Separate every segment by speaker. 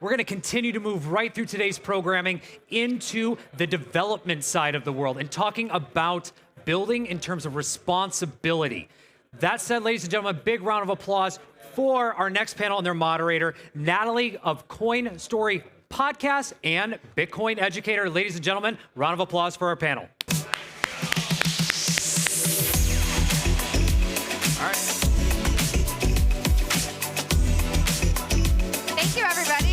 Speaker 1: We're going to continue to move right through today's programming into the development side of the world and talking about building in terms of responsibility. That said, ladies and gentlemen, a big round of applause for our next panel and their moderator, Natalie of Coin Story Podcast and Bitcoin Educator. Ladies and gentlemen, round of applause for our panel. All right.
Speaker 2: Thank you, everybody.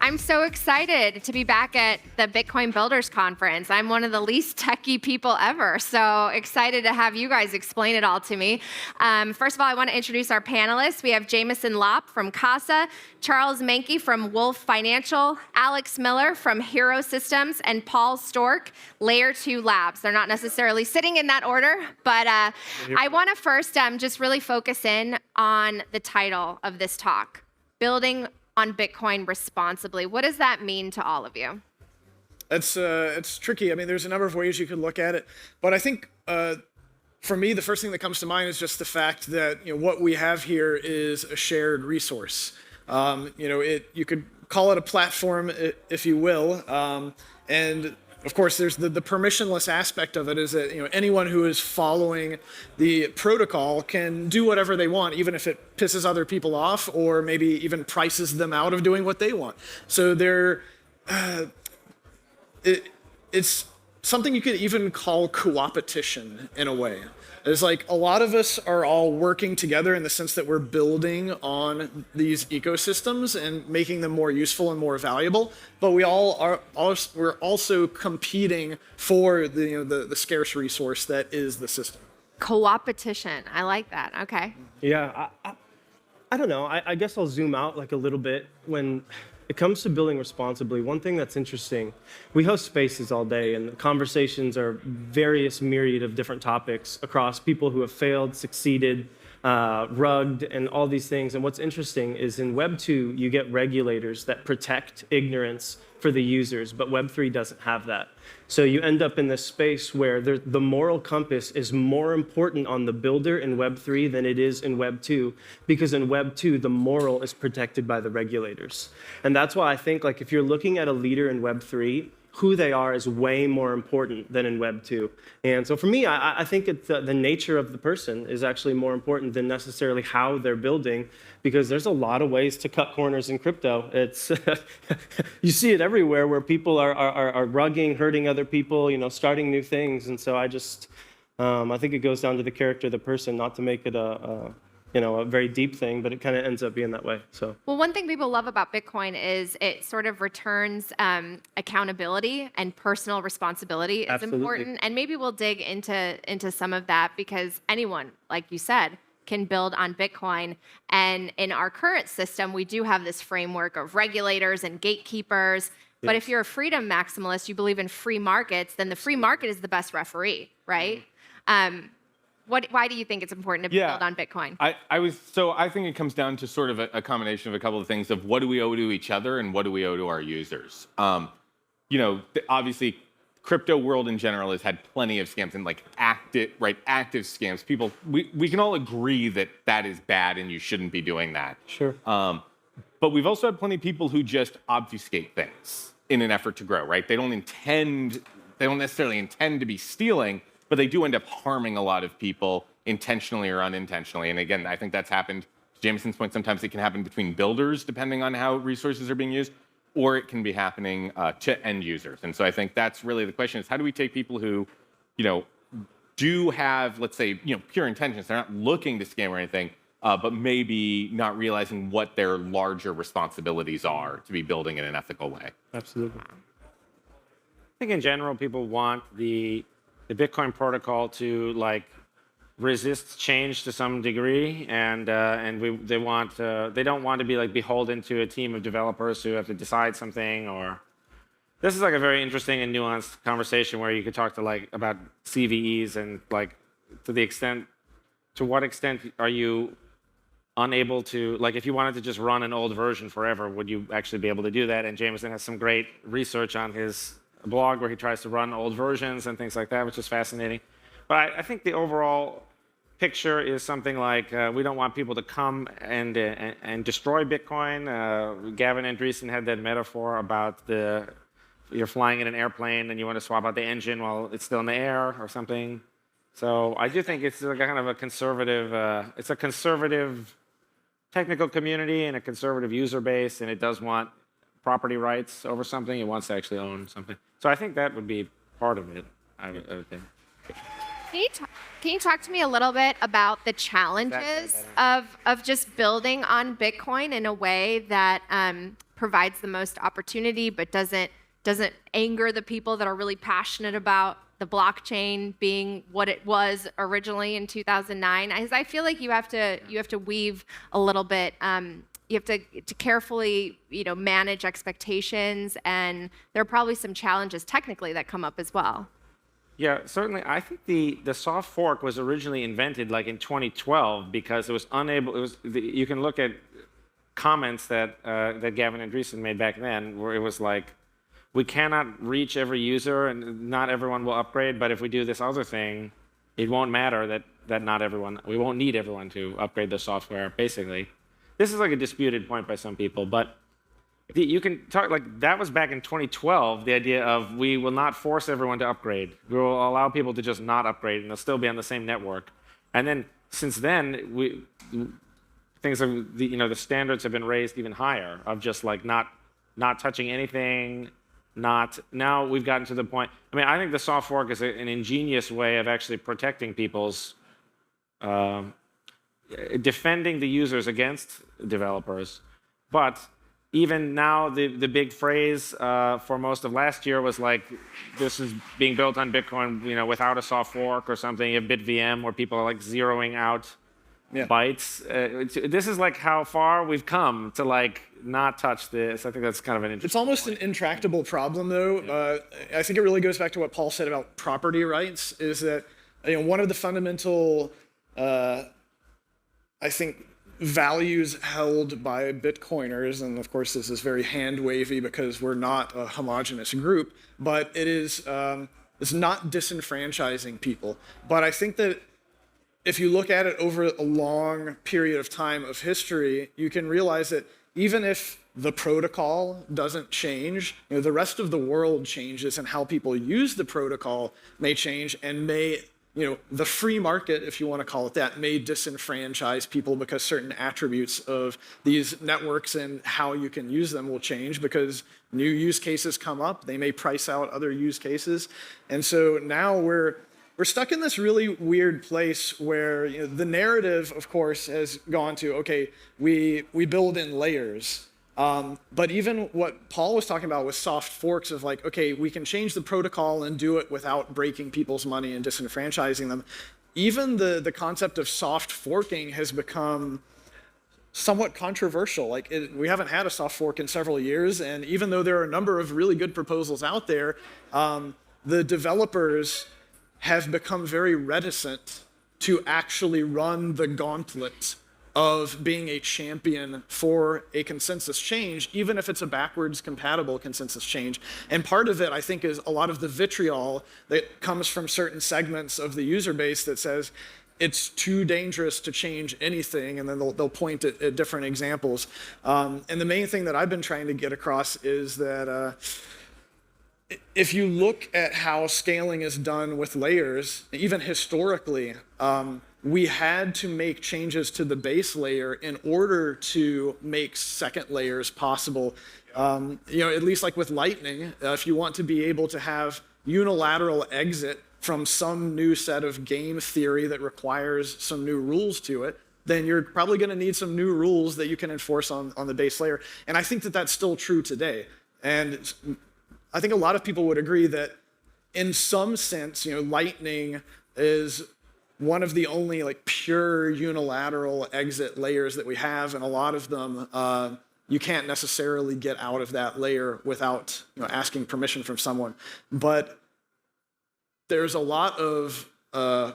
Speaker 2: I'm so excited to be back at the Bitcoin Builders Conference. I'm one of the least techie people ever, so excited to have you guys explain it all to me. First of all, I want to introduce our panelists. We have Jameson Lopp from Casa, Charles Menke from Wolf Financial, Alex Miller from Hiro Systems, and Paul Sztorc, Layer 2 Labs. They're not necessarily sitting in that order, but I want to first just really focus in on the title of this talk, Building on Bitcoin Responsibly. What does that mean to all of you?
Speaker 3: It's tricky. I mean, there's a number of ways you could look at it, but I think for me, the first thing that comes to mind is just the fact that what we have here is a shared resource. You could call it a platform, if you will, and of course, there's the permissionless aspect of it is that anyone who is following the protocol can do whatever they want, even if it pisses other people off or maybe even prices them out of doing what they want. So it's something you could even call coopetition in a way. It's like a lot of us are all working together in the sense that we're building on these ecosystems and making them more useful and more valuable, but we're also competing for the scarce resource that is the system.
Speaker 2: Coopetition. I like that. Okay.
Speaker 4: Yeah, I don't know. I guess I'll zoom out like a little bit. When it comes to building responsibly, one thing that's interesting, we host spaces all day and the conversations are various myriad of different topics across people who have failed, succeeded, rugged, and all these things. And what's interesting is in Web 2, you get regulators that protect ignorance for the users, but Web 3 doesn't have that. So you end up in this space where the moral compass is more important on the builder in Web 3 than it is in Web 2, because in Web 2, the moral is protected by the regulators. And that's why I think if you're looking at a leader in Web 3, who they are is way more important than in Web 2. And so for me, I think it's the nature of the person is actually more important than necessarily how they're building, because there's a lot of ways to cut corners in crypto. It's you see it everywhere where people are rugging, hurting other people, starting new things. And so I think it goes down to the character of the person, not to make it a very deep thing, but it kind of ends up being that way. So,
Speaker 2: well, one thing people love about Bitcoin is it sort of returns accountability and personal responsibility is important. And maybe we'll dig into some of that, because anyone, like you said, can build on Bitcoin. And in our current system, we do have this framework of regulators and gatekeepers. Yes. But if you're a freedom maximalist, you believe in free markets, then the free market is the best referee, right? Why do you think it's important to build on Bitcoin?
Speaker 5: I think it comes down to sort of a combination of a couple of things of what do we owe to each other and what do we owe to our users. Obviously, crypto world in general has had plenty of scams and active scams. People, we can all agree that is bad and you shouldn't be doing that.
Speaker 4: Sure.
Speaker 5: But we've also had plenty of people who just obfuscate things in an effort to grow, right? They don't necessarily intend to be stealing, but they do end up harming a lot of people intentionally or unintentionally. And again, I think that's happened, to Jameson's point, sometimes it can happen between builders, depending on how resources are being used, or it can be happening to end users. And so I think that's really the question is, how do we take people who, do have, let's say, pure intentions, they're not looking to scam or anything, but maybe not realizing what their larger responsibilities are to be building in an ethical way.
Speaker 4: Absolutely.
Speaker 6: I think in general, people want the Bitcoin protocol to resist change to some degree, and they don't want to be beholden to a team of developers who have to decide something. Or this is a very interesting and nuanced conversation where you could talk to about CVEs and to what extent are you unable to if you wanted to just run an old version forever, would you actually be able to do that? And Jameson has some great research on his blog where he tries to run old versions and things like that, which is fascinating. But I think the overall picture is something like, we don't want people to come and destroy Bitcoin. Gavin Andresen had that metaphor about you're flying in an airplane and you want to swap out the engine while it's still in the air or something. So I do think it's like a kind of a conservative, it's a conservative technical community and a conservative user base, and it does want property rights over something. It wants to actually own something. So I think that would be part of it, I would think.
Speaker 2: Can you talk to me a little bit about the challenges of just building on Bitcoin in a way that provides the most opportunity but doesn't anger the people that are really passionate about the blockchain being what it was originally in 2009? As I feel like you have to weave a little bit. You have to carefully, manage expectations, and there are probably some challenges technically that come up as well.
Speaker 6: Yeah, certainly. I think the soft fork was originally invented like in 2012 because it was unable. You can look at comments that Gavin Andresen made back then, where it was like, we cannot reach every user and not everyone will upgrade, but if we do this other thing, it won't matter that not everyone, we won't need everyone to upgrade the software, basically. This is like a disputed point by some people, but you can talk, like, that was back in 2012, the idea of we will not force everyone to upgrade. We will allow people to just not upgrade and they'll still be on the same network. And then, since then, the standards have been raised even higher of just like not touching anything. Now we've gotten to the point. I mean, I think the soft fork is an ingenious way of actually protecting people's, defending the users against developers. But even now, the big phrase for most of last year was like, this is being built on Bitcoin, without a soft fork or something, a BitVM where people are like zeroing out bytes. This is like how far we've come to like not touch this. I think that's kind of an interesting
Speaker 3: It's almost an intractable problem, though. I think it really goes back to what Paul said about property rights, is that one of the fundamental, I think, values held by Bitcoiners, and of course this is very hand-wavy because we're not a homogenous group, but it's not disenfranchising people. But I think that if you look at it over a long period of time of history, you can realize that even if the protocol doesn't change, the rest of the world changes, and how people use the protocol may change, and the free market, if you want to call it that, may disenfranchise people because certain attributes of these networks and how you can use them will change because new use cases come up. They may price out other use cases. And so now we're stuck in this really weird place where the narrative, of course, has gone to, okay, we build in layers. But even what Paul was talking about with soft forks of like, okay, we can change the protocol and do it without breaking people's money and disenfranchising them. Even the concept of soft forking has become somewhat controversial. Like we haven't had a soft fork in several years, and even though there are a number of really good proposals out there, the developers have become very reticent to actually run the gauntlet of being a champion for a consensus change, even if it's a backwards compatible consensus change. And part of it, I think, is a lot of the vitriol that comes from certain segments of the user base that says it's too dangerous to change anything, and then they'll point at different examples. And the main thing that I've been trying to get across is that if you look at how scaling is done with layers, even historically, we had to make changes to the base layer in order to make second layers possible. At least like with Lightning, if you want to be able to have unilateral exit from some new set of game theory that requires some new rules to it, then you're probably going to need some new rules that you can enforce on the base layer. And I think that that's still true today. And I think a lot of people would agree that in some sense, Lightning is one of the only like pure unilateral exit layers that we have, and a lot of them you can't necessarily get out of that layer without asking permission from someone. But there's a lot of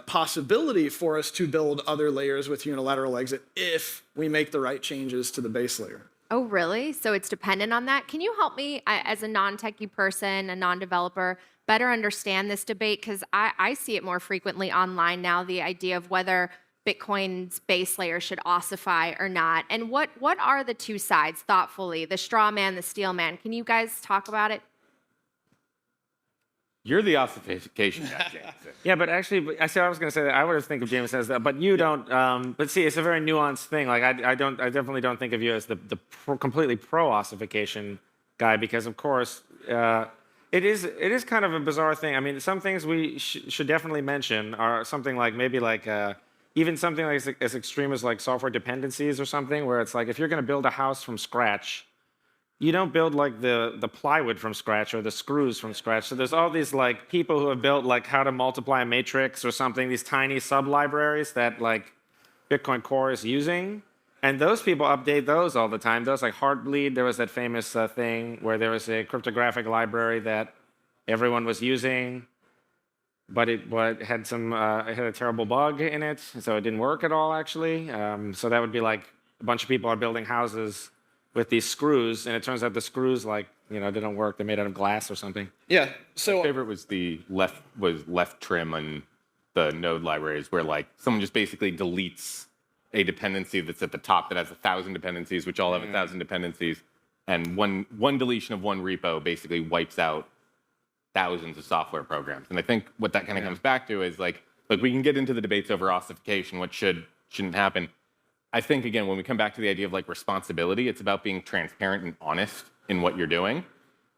Speaker 3: possibility for us to build other layers with unilateral exit if we make the right changes to the base layer.
Speaker 2: Oh, really? So it's dependent on that? Can you help me, as a non-techie person, a non-developer, better understand this debate? Because I see it more frequently online now, the idea of whether Bitcoin's base layer should ossify or not? And what are the two sides, thoughtfully, the straw man, the steel man? Can you guys talk about it?
Speaker 5: You're the ossification guy, Jameson.
Speaker 6: Yeah, but actually, I was going to say that I would have think of Jameson as that, but you don't. But see, it's a very nuanced thing. Like I definitely don't think of you as the completely pro ossification guy, because of course it is kind of a bizarre thing. I mean, some things we should definitely mention are something like maybe like even something like as extreme as like software dependencies or something, where it's like if you're going to build a house from scratch, you don't build like the plywood from scratch or the screws from scratch. So there's all these like people who have built like how to multiply a matrix or something, these tiny sub-libraries that like Bitcoin Core is using. And those people update those all the time. Those like Heartbleed, there was that famous thing where there was a cryptographic library that everyone was using, but it had it had a terrible bug in it, so it didn't work at all actually. So that would be like a bunch of people are building houses with these screws, and it turns out the screws, like, they don't work. They're made out of glass or something.
Speaker 3: Yeah. So
Speaker 5: My favorite was the left trim on the node libraries, where like someone just basically deletes a dependency that's at the top that has 1,000 dependencies, which all have 1,000 dependencies, and one deletion of one repo basically wipes out thousands of software programs. And I think what that kind of comes back to is like we can get into the debates over ossification, what shouldn't happen. I think, again, when we come back to the idea of like responsibility, it's about being transparent and honest in what you're doing.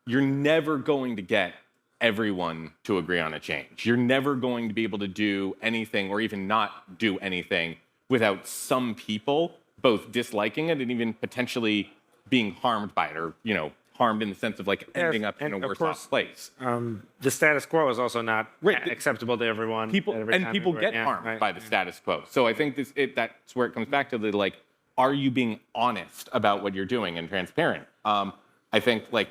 Speaker 5: You're never going to get everyone to agree on a change. You're never going to be able to do anything or even not do anything without some people both disliking it and even potentially being harmed by it, or harmed in the sense of like ending up in a worse off place.
Speaker 6: The status quo is also not acceptable to everyone.
Speaker 5: People get harmed by the status quo. So I think that's where it comes back to the like, are you being honest about what you're doing and transparent? I think like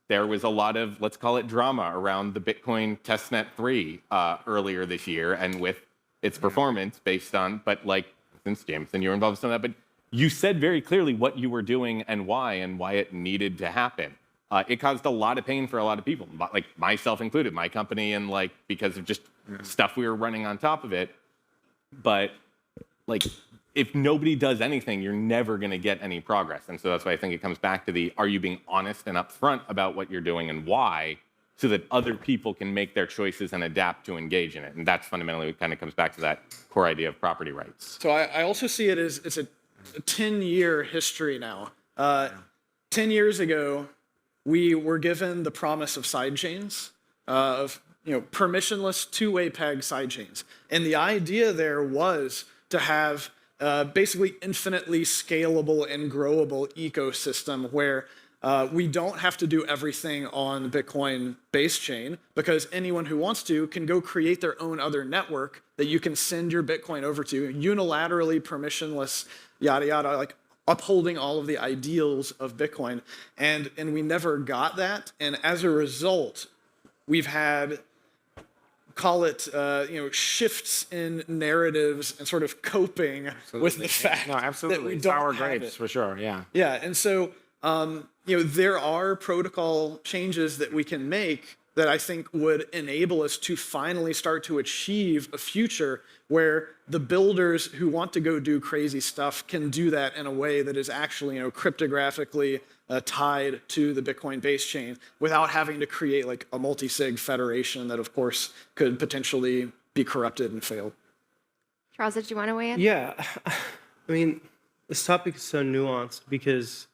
Speaker 5: there was a lot of, let's call it, drama around the Bitcoin testnet 3 earlier this year, and with its performance based on, but like, since Jameson, you were involved in some of that, but you said very clearly what you were doing and why it needed to happen. It caused a lot of pain for a lot of people, like myself included, my company, and like because of just stuff we were running on top of it. But like, if nobody does anything, you're never going to get any progress. And so that's why I think it comes back to are you being honest and upfront about what you're doing and why, so that other people can make their choices and adapt to engage in it. And that's fundamentally what kind of comes back to that core idea of property rights.
Speaker 3: So I also see it as it's a 10-year history now. 10 years ago, we were given the promise of sidechains, of permissionless two-way peg sidechains, and the idea there was to have basically infinitely scalable and growable ecosystem where we don't have to do everything on the Bitcoin base chain, because anyone who wants to can go create their own other network that you can send your Bitcoin over to, unilaterally permissionless, yada yada, like upholding all of the ideals of Bitcoin. And we never got that. And as a result, we've had, call it, shifts in narratives and sort of coping with the fact that we don't
Speaker 6: sour
Speaker 3: have
Speaker 6: grapes
Speaker 3: it.
Speaker 6: for sure. Yeah.
Speaker 3: Yeah, and so there are protocol changes that we can make that I think would enable us to finally start to achieve a future where the builders who want to go do crazy stuff can do that in a way that is actually, cryptographically tied to the Bitcoin base chain without having to create like a multi-sig federation that, of course, could potentially be corrupted and fail.
Speaker 2: Charles, did you want to weigh in?
Speaker 4: Yeah, I mean, this topic is so nuanced because,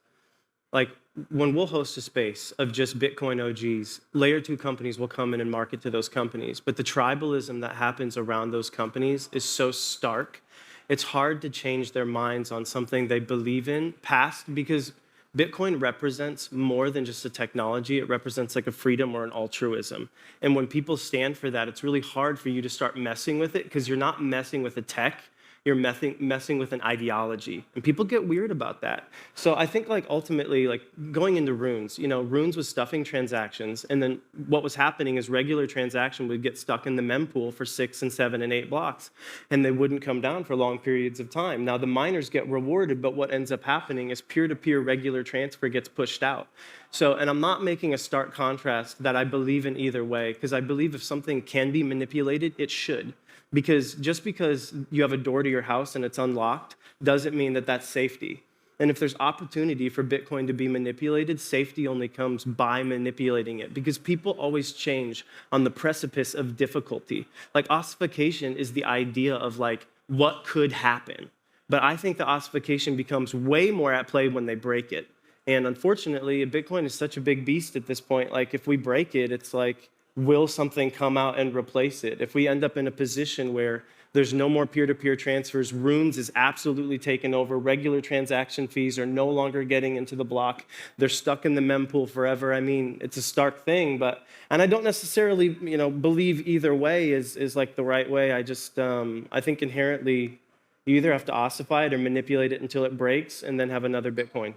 Speaker 4: like, when we'll host a space of just Bitcoin OGs, layer 2 companies will come in and market to those companies. But the tribalism that happens around those companies is so stark. It's hard to change their minds on something they believe in past, because Bitcoin represents more than just a technology. It represents like a freedom or an altruism. And when people stand for that, it's really hard for you to start messing with it, because you're not messing with a tech. You're messing with an ideology, and people get weird about that. So I think like ultimately, like going into runes, runes was stuffing transactions, and then what was happening is regular transaction would get stuck in the mempool for 6 and 7 and 8 blocks, and they wouldn't come down for long periods of time. Now the miners get rewarded, but what ends up happening is peer-to-peer regular transfer gets pushed out. So, and I'm not making a stark contrast that I believe in either way, because I believe if something can be manipulated, it should. because just because you have a door to your house and it's unlocked doesn't mean that that's safety. And if there's opportunity for Bitcoin to be manipulated, safety only comes by manipulating it, because people always change on the precipice of difficulty. Like, ossification is the idea of like what could happen. But I think the ossification becomes way more at play when they break it. And unfortunately, Bitcoin is such a big beast at this point. Like, if we break it, it's like, will something come out and replace it? If we end up in a position where there's no more peer-to-peer transfers, Runes is absolutely taken over, regular transaction fees are no longer getting into the block, they're stuck in the mempool forever. I mean, it's a stark thing, and I don't necessarily, believe either way is like the right way. I just, I think inherently you either have to ossify it or manipulate it until it breaks and then have another Bitcoin.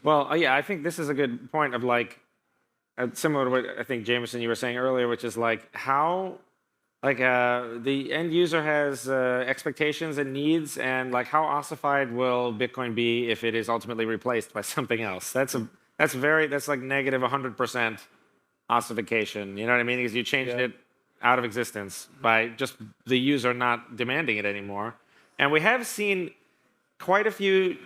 Speaker 6: Well, yeah, I think this is a good point of like, similar to what I think, Jameson, you were saying earlier, which is like how, like the end user has expectations and needs, and like how ossified will Bitcoin be if it is ultimately replaced by something else? That's like negative 100% ossification. You know what I mean? Because you changed it out of existence by just the user not demanding it anymore. And we have seen quite a few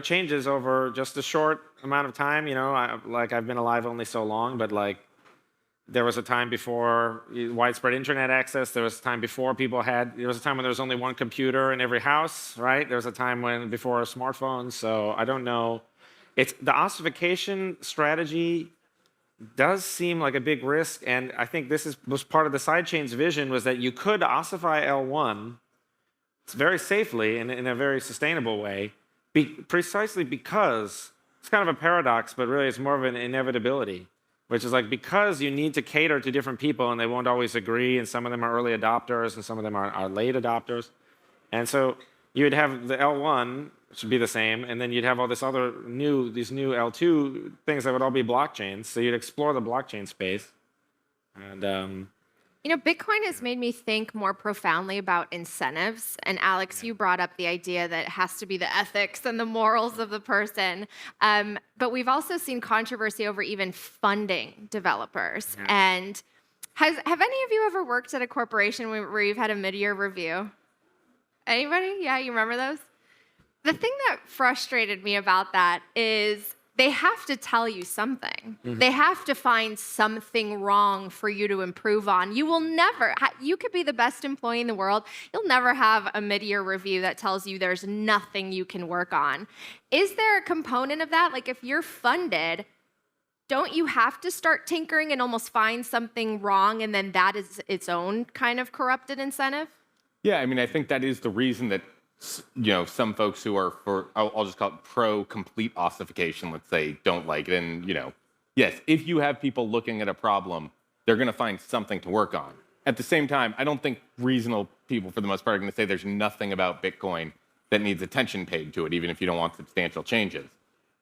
Speaker 6: changes over just a short amount of time. I've been alive only so long, but like there was a time before widespread internet access. There was a time before there was a time when there was only one computer in every house, right? There was a time before smartphones. So I don't know. The ossification strategy does seem like a big risk. And I think was part of the sidechain's vision, was that you could ossify L1 very safely and in a very sustainable way, precisely because it's kind of a paradox, but really it's more of an inevitability, which is like, because you need to cater to different people and they won't always agree, and some of them are early adopters and some of them are late adopters. And so you would have the L1, which would be the same, and then you'd have all these new L2 things that would all be blockchains. So you'd explore the blockchain space. And
Speaker 2: Bitcoin has made me think more profoundly about incentives. And Alex, you brought up the idea that it has to be the ethics and the morals of the person. But we've also seen controversy over even funding developers.
Speaker 6: Yeah.
Speaker 2: And have any of you ever worked at a corporation where you've had a mid-year review? Anybody? Yeah, you remember those? The thing that frustrated me about that is they have to tell you something. Mm-hmm. They have to find something wrong for you to improve on. You will never, you could be the best employee in the world. You'll never have a mid-year review that tells you there's nothing you can work on. Is there a component of that? Like, if you're funded, don't you have to start tinkering and almost find something wrong, and then that is its own kind of corrupted incentive?
Speaker 5: Yeah, I mean, I think that is the reason that some folks who are I'll just call it pro-complete ossification, let's say, don't like it. And, yes, if you have people looking at a problem, they're going to find something to work on. At the same time, I don't think reasonable people, for the most part, are going to say there's nothing about Bitcoin that needs attention paid to it, even if you don't want substantial changes.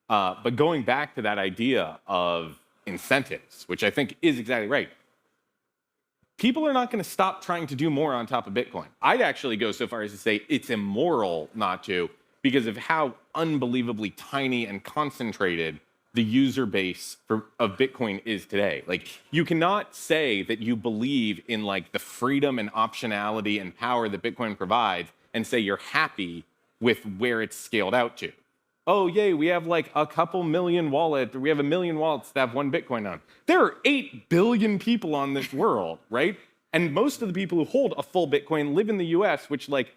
Speaker 5: But going back to that idea of incentives, which I think is exactly right, people are not going to stop trying to do more on top of Bitcoin. I'd actually go so far as to say it's immoral not to, because of how unbelievably tiny and concentrated the user base of Bitcoin is today. Like, you cannot say that you believe in like the freedom and optionality and power that Bitcoin provides and say you're happy with where it's scaled out to. Oh, yay, we have like a couple million wallets, or we have 1 million wallets that have 1 Bitcoin on. There are 8 billion people on this world, right? And most of the people who hold a full Bitcoin live in the US, which, like,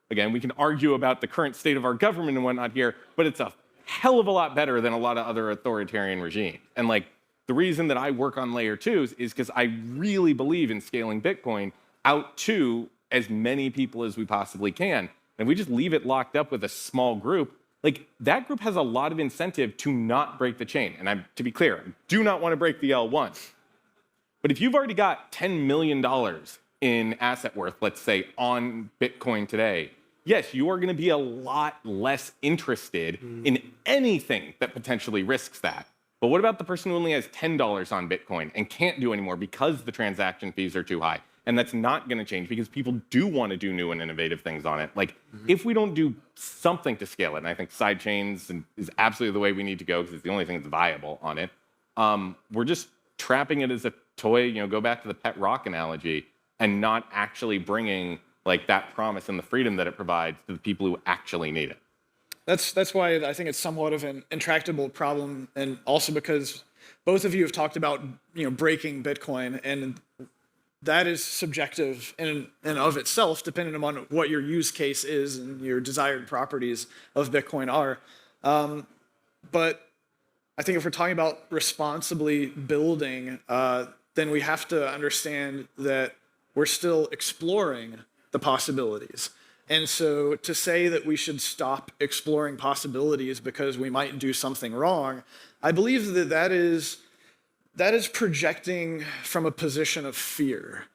Speaker 5: again, we can argue about the current state of our government and whatnot here, but it's a hell of a lot better than a lot of other authoritarian regimes. And like, the reason that I work on layer 2s is because I really believe in scaling Bitcoin out to as many people as we possibly can. And if we just leave it locked up with a small group, like, that group has a lot of incentive to not break the chain. And to be clear, I do not want to break the L1. But if you've already got $10 million in asset worth, let's say, on Bitcoin today, yes, you are going to be a lot less interested in anything that potentially risks that. But what about the person who only has $10 on Bitcoin and can't do anymore because the transaction fees are too high? And that's not going to change because people do want to do new and innovative things on it. Like, if we don't do something to scale it, and I think sidechains is absolutely the way we need to go because it's the only thing that's viable on it, we're just trapping it as a toy. Go back to the pet rock analogy. and not actually bringing like that promise and the freedom that it provides to the people who actually need it.
Speaker 3: That's why I think it's somewhat of an intractable problem, and also because both of you have talked about breaking Bitcoin, and that is subjective in and of itself, depending on what your use case is and your desired properties of Bitcoin are. But I think if we're talking about responsibly building, then we have to understand that we're still exploring the possibilities. And so to say that we should stop exploring possibilities because we might do something wrong, I believe that that is projecting from a position of fear.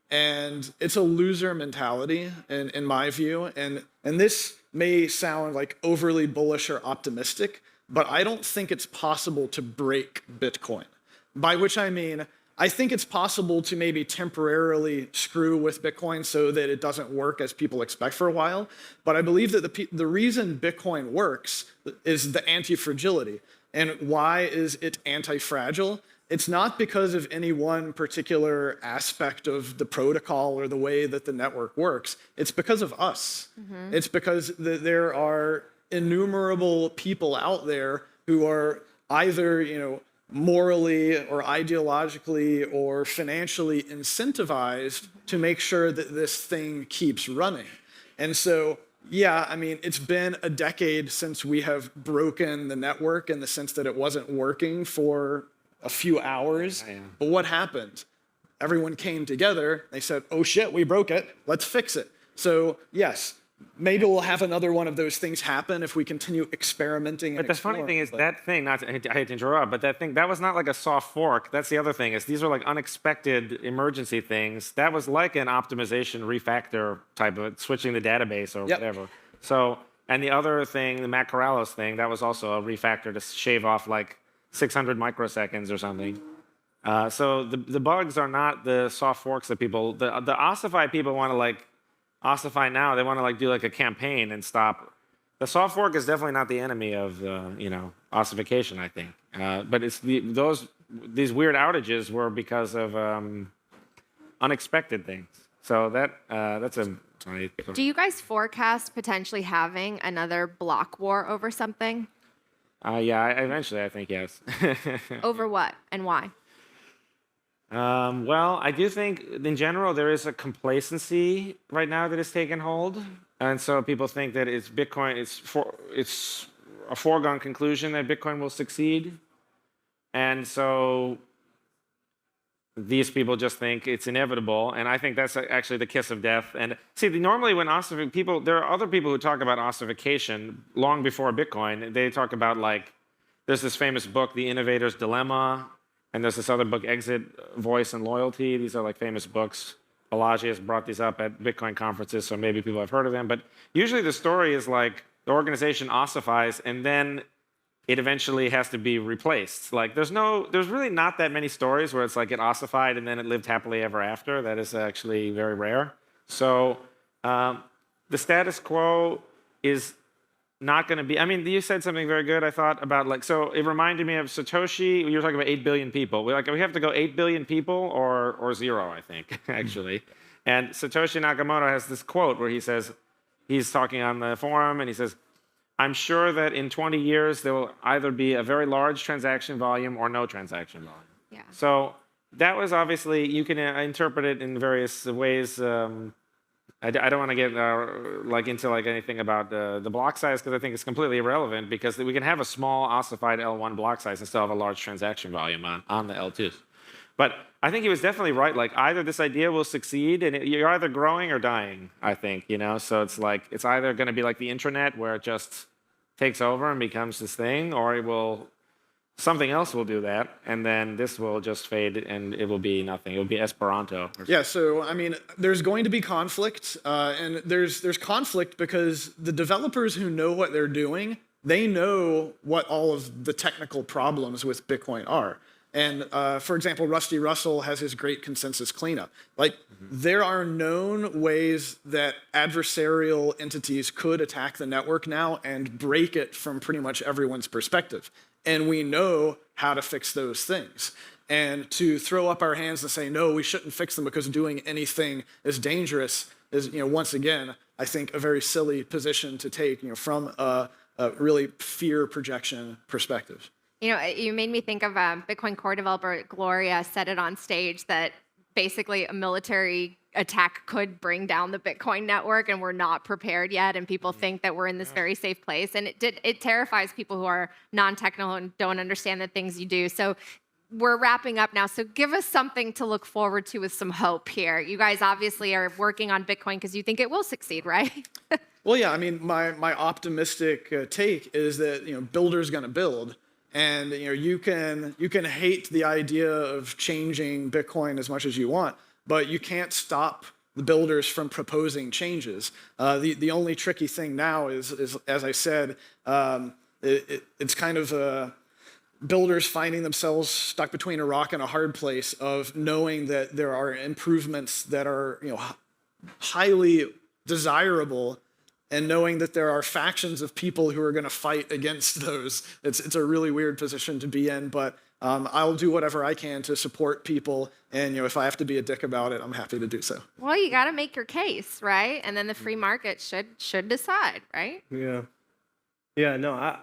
Speaker 3: And it's a loser mentality in my view. And this may sound like overly bullish or optimistic, but I don't think it's possible to break Bitcoin. By which I mean, I think it's possible to maybe temporarily screw with Bitcoin so that it doesn't work as people expect for a while. But I believe that the reason Bitcoin works is the anti-fragility. And why is it anti-fragile? It's not because of any one particular aspect of the protocol or the way that the network works. It's because of us. Mm-hmm. It's because there are innumerable people out there who are either, morally or ideologically or financially incentivized to make sure that this thing keeps running. And so, yeah, I mean, it's been a decade since we have broken the network in the sense that it wasn't working for a few hours. Yeah. But what happened? Everyone came together. They said, oh shit, we broke it. Let's fix it. So yes, maybe we'll have another one of those things happen if we continue experimenting.
Speaker 6: But the funny thing is that thing, I hate to interrupt, but that was not like a soft fork. That's the other thing, is these are like unexpected emergency things. That was like an optimization refactor type of switching the database or whatever. So, and the other thing, the Matt Corrales thing, that was also a refactor to shave off like 600 microseconds or something. So the bugs are not the soft forks that people, the ossify people want to like ossify now. They want to like do like a campaign and stop. The soft fork is definitely not the enemy of ossification, I think. But it's these weird outages were because of unexpected things. So that's a.
Speaker 2: Do you guys forecast potentially having another block war over something?
Speaker 6: Yeah, eventually I think yes.
Speaker 2: Over what and why?
Speaker 6: Well, I do think in general there is a complacency right now that has taken hold, and so people think that it's Bitcoin. It's a foregone conclusion that Bitcoin will succeed, and so these people just think it's inevitable. And I think that's actually the kiss of death. And see, normally when there are other people who talk about ossification long before Bitcoin. They talk about like there's this famous book, The Innovator's Dilemma. And there's this other book, Exit, Voice, and Loyalty. These are like famous books. Balaji has brought these up at Bitcoin conferences, so maybe people have heard of them. But usually the story is like the organization ossifies, and then it eventually has to be replaced. Like there's really not that many stories where it's like it ossified and then it lived happily ever after. That is actually very rare. So the status quo is not going to be. I mean, you said something very good, I thought, about like, so it reminded me of Satoshi. You were talking about 8 billion people. We have to go 8 billion people or zero, I think, actually. And Satoshi Nakamoto has this quote where he says, he's talking on the forum and he says, I'm sure that in 20 years there will either be a very large transaction volume or no transaction volume.
Speaker 2: Yeah.
Speaker 6: So that was obviously, you can interpret it in various ways. I don't want to get into anything about the block size because I think it's completely irrelevant because we can have a small ossified L1 block size and still have a large transaction volume on the L2s. But I think he was definitely right. Like either this idea will succeed and you're either growing or dying, I think, So it's like, it's either going to be like the intranet where it just takes over and becomes this thing, or something else will do that, and then this will just fade, and it will be nothing. It will be Esperanto.
Speaker 3: Yeah, so, I mean, there's going to be conflict, and there's conflict because the developers who know what they're doing, they know what all of the technical problems with Bitcoin are. And, for example, Rusty Russell has his great consensus cleanup. Like, there are known ways that adversarial entities could attack the network now and break it from pretty much everyone's perspective. And we know how to fix those things. And to throw up our hands and say, no, we shouldn't fix them because doing anything is dangerous is, once again, I think a very silly position to take, from a really fear projection perspective.
Speaker 2: You made me think of Bitcoin core developer Gloria said it on stage that basically a military attack could bring down the Bitcoin network, and we're not prepared yet, and people think that we're in this very safe place, and it terrifies people who are non-technical and don't understand the things you do. So we're wrapping up now, so give us something to look forward to with some hope here. You guys obviously are working on Bitcoin because you think it will succeed, right?
Speaker 3: Well, yeah, I mean, my optimistic take is that builders going to build. And you can hate the idea of changing Bitcoin as much as you want, but you can't stop the builders from proposing changes. The only tricky thing now is as I said, it's kind of builders finding themselves stuck between a rock and a hard place of knowing that there are improvements that are highly desirable, and knowing that there are factions of people who are going to fight against those. It's a really weird position to be in, but I'll do whatever I can to support people, and if I have to be a dick about it, I'm happy to do so.
Speaker 2: Well, you got to make your case, right? And then the free market should decide, right?
Speaker 4: Yeah, no,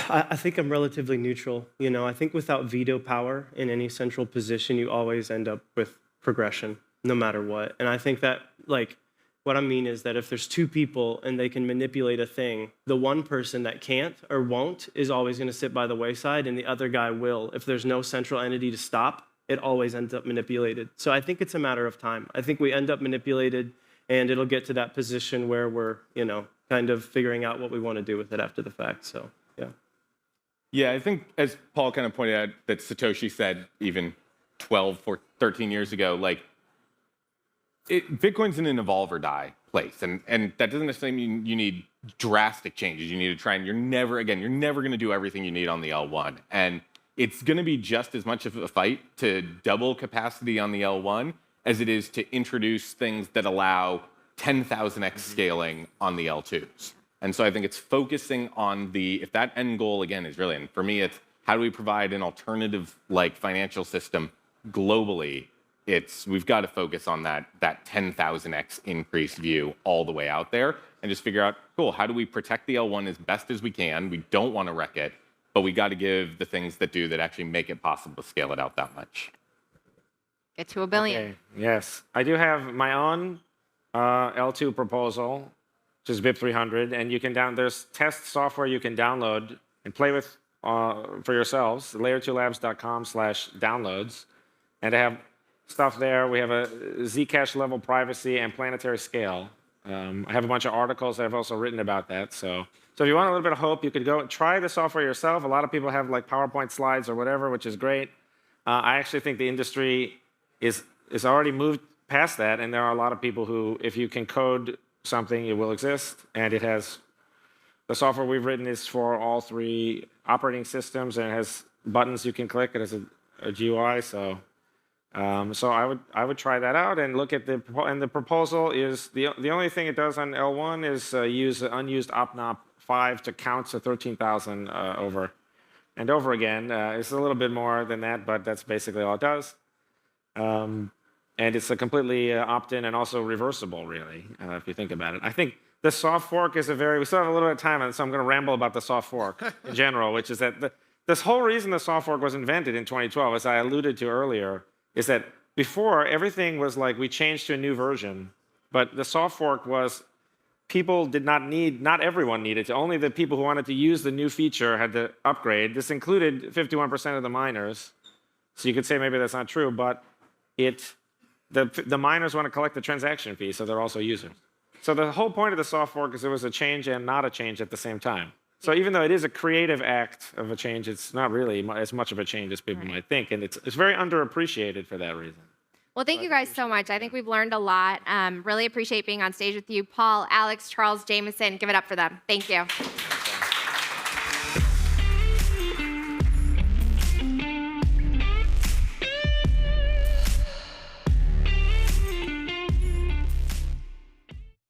Speaker 4: I think I'm relatively neutral. I think without veto power in any central position, you always end up with progression, no matter what. And I think that, what I mean is that if there's two people and they can manipulate a thing, the one person that can't or won't is always going to sit by the wayside, and the other guy will. If there's no central entity to stop, it always ends up manipulated. So I think it's a matter of time. I think we end up manipulated, and it'll get to that position where we're, kind of figuring out what we want to do with it after the fact. So, yeah.
Speaker 5: Yeah, I think, as Paul kind of pointed out, that Satoshi said even 12 or 13 years ago, Bitcoin's in an evolve or die place, and that doesn't necessarily mean you need drastic changes. You need to try, and you're never going to do everything you need on the L1, and it's going to be just as much of a fight to double capacity on the L1 as it is to introduce things that allow 10,000x scaling on the L2s. And so I think it's focusing on if that end goal again is really, and for me, it's how do we provide an alternative financial system globally. We've got to focus on that 10,000x increase view all the way out there and just figure out, cool, how do we protect the L1 as best as we can? We don't want to wreck it, but we got to give the things that actually make it possible to scale it out that much.
Speaker 2: Get to $1 billion.
Speaker 6: Okay. Yes, I do have my own L2 proposal, which is BIP300, and there's test software you can download and play with for yourselves, layer2labs.com/downloads, and I have stuff there. We have a Zcash level privacy and planetary scale. I have a bunch of articles that I've also written about that. So if you want a little bit of hope, you could go and try the software yourself. A lot of people have PowerPoint slides or whatever, which is great. I actually think the industry is already moved past that, and there are a lot of people who, if you can code something, it will exist, and it has the software we've written is for all 3 operating systems, and it has buttons you can click. It has a GUI, so I would try that out and look at the proposal is the only thing it does on L1 is use unused opnop 5 to count to 13,000 over and over again. It's a little bit more than that, but that's basically all it does. And it's a completely opt-in and also reversible, really, if you think about it. I think the soft fork is we still have a little bit of time, and so I'm going to ramble about the soft fork in general, which is that this whole reason the soft fork was invented in 2012, as I alluded to earlier, is that before, everything was we changed to a new version, but the soft fork was not everyone needed to. Only the people who wanted to use the new feature had to upgrade. This included 51% of the miners. So you could say maybe that's not true, but the miners want to collect the transaction fee, so they're also users. So the whole point of the soft fork is it was a change and not a change at the same time. So even though it is a creative act of a change, it's not really as much of a change as people might think, and it's very underappreciated for that reason.
Speaker 2: Well, thank you guys so much. I think we've learned a lot. Really appreciate being on stage with you. Paul, Alex, Charles, Jameson, give it up for them. Thank you.